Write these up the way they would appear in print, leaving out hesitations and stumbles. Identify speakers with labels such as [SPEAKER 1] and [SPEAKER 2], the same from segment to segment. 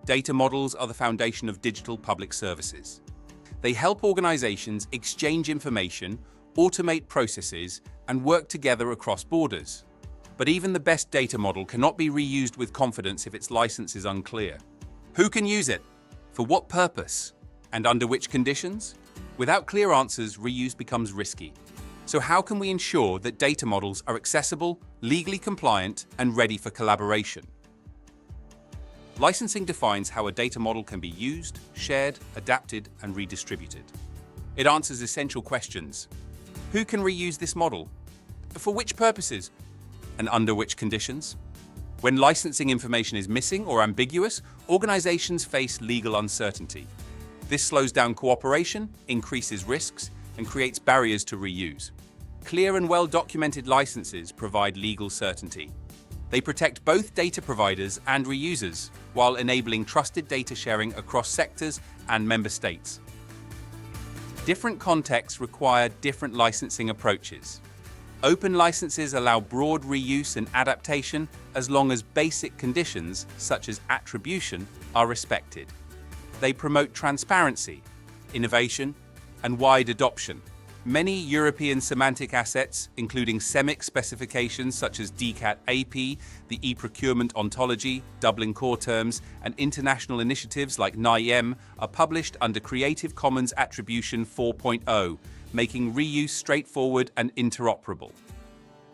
[SPEAKER 1] data models are the foundation of digital public services. They help organizations exchange information, automate processes, and work together across borders. But even the best data model cannot be reused with confidence if its license is unclear. Who can use it? For what purpose? And under which conditions? Without clear answers, reuse becomes risky. So how can we ensure that data models are accessible, legally compliant, and ready for collaboration? Licensing defines how a data model can be used, shared, adapted, and redistributed. It answers essential questions. Who can reuse this model? For which purposes? And under which conditions? When licensing information is missing or ambiguous, organizations face legal uncertainty. This slows down cooperation, increases risks, and creates barriers to reuse. Clear and well-documented licenses provide legal certainty. They protect both data providers and reusers, while enabling trusted data sharing across sectors and member states. Different contexts require different licensing approaches. Open licenses allow broad reuse and adaptation as long as basic conditions, such as attribution, are respected. They promote transparency, innovation, and wide adoption. Many European semantic assets, including SEMIC specifications such as DCAT AP, the e-procurement ontology, Dublin core terms, and international initiatives like NIEM, are published under Creative Commons Attribution 4.0, making reuse straightforward and interoperable.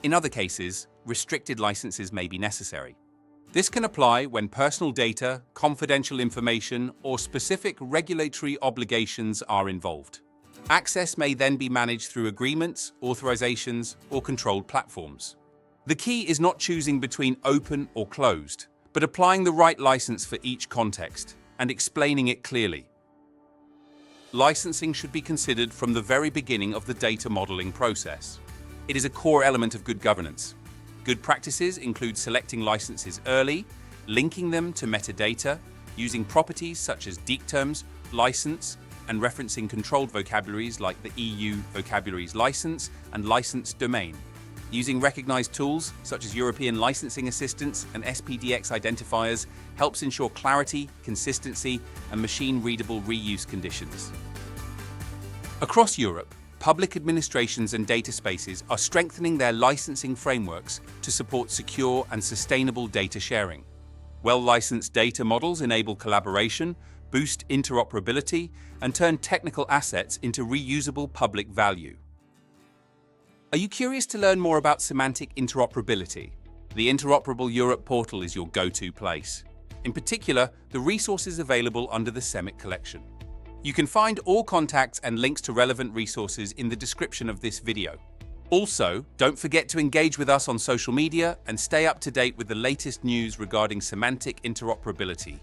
[SPEAKER 1] In other cases, restricted licenses may be necessary. This can apply when personal data, confidential information, or specific regulatory obligations are involved. Access may then be managed through agreements, authorizations, or controlled platforms. The key is not choosing between open or closed, but applying the right license for each context and explaining it clearly. Licensing should be considered from the very beginning of the data modeling process. It is a core element of good governance. Good practices include selecting licenses early, linking them to metadata, using properties such as deep terms, license, and referencing controlled vocabularies like the EU Vocabularies License and Licensed Domain. Using recognized tools such as European Licensing Assistance and SPDX identifiers helps ensure clarity, consistency, and machine-readable reuse conditions. Across Europe, public administrations and data spaces are strengthening their licensing frameworks to support secure and sustainable data sharing. Well-licensed data models enable collaboration, boost interoperability, and turn technical assets into reusable public value. Are you curious to learn more about semantic interoperability? The Interoperable Europe portal is your go-to place. In particular, the resources available under the SEMIC collection. You can find all contacts and links to relevant resources in the description of this video. Also, don't forget to engage with us on social media and stay up to date with the latest news regarding semantic interoperability.